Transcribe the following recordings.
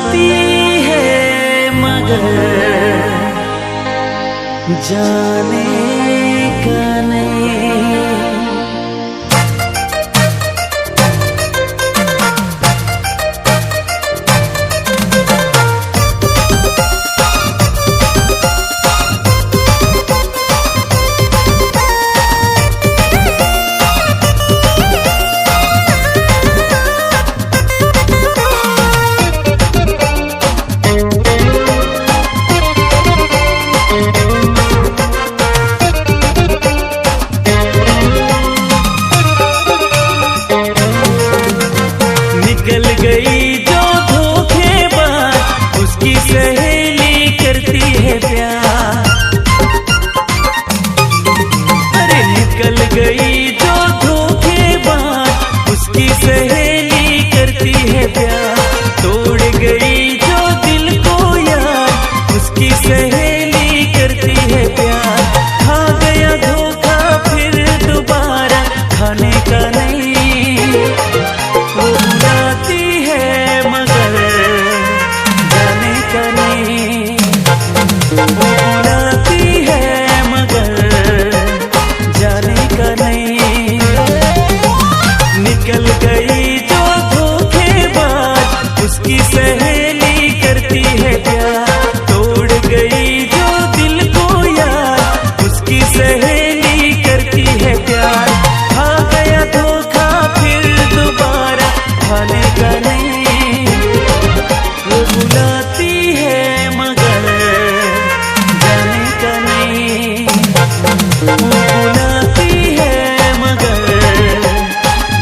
बुलाती है मगर जाने का नहीं। निकल गई जो धोखेबाज उसकी सहेली करती है प्यार। अरे निकल गई जो धोखेबाज उसकी सहेली करती है प्यार। तोड़ गई जो दिल को यार उसकी सहेली करती है प्यार। खा गया धोखा फिर दोबारा खाने का नहीं। वो बुलाती है मगर जाने का नहीं। वो बुलाती है मगर जाने का नहीं। निकल गई जो धोखेबाज उसकी सहेली करती है प्यार। तोड़ गई जो दिल को यार उसकी सहेली करती है प्यार। खा गया धोखा फिर दोबारा खाने का नहीं। वो बुलाती है मगर जाने का नहीं। वो बुलाती है मगर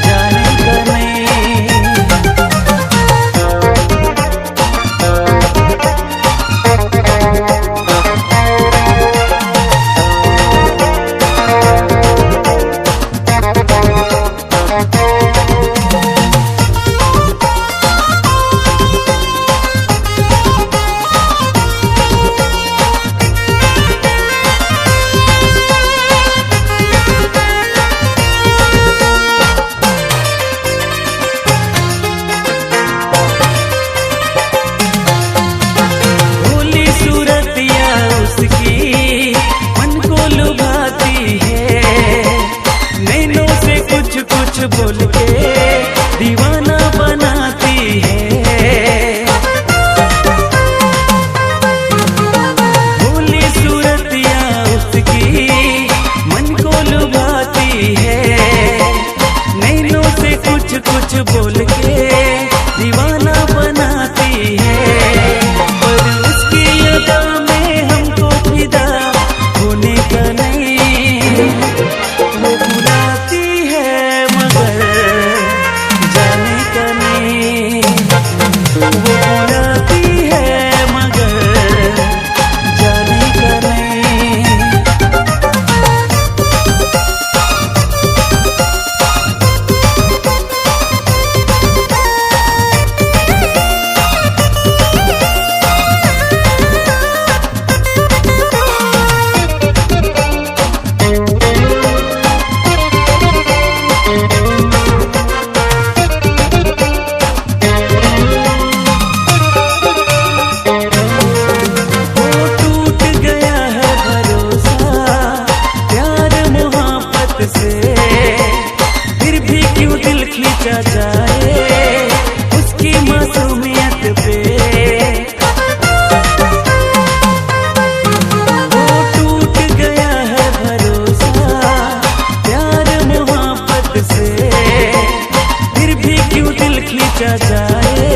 जाने का नहीं। भोली सूरतिया उसकी मन को लुभाती है। नैनों से कुछ कुछ बोल के दीवाना बनाती है। भोली सूरतिया उसकी मन को लुभाती है। नैनों से कुछ कुछ बोल के दीवाना बनाती है। पर उसकी अदा में हमको फिदा होने का नहीं। वो बुलाती है मगर जाने का नहीं। वो बुलाती है मगर जाने का नहीं। वो टूट गया है भरोसा प्यार मोहब्बत से। फिर भी क्यों दिल खींचा जाए उसकी मासूमियत पे। वो टूट गया है भरोसा प्यार मोहब्बत से। फिर भी क्यों दिल खींचा जाए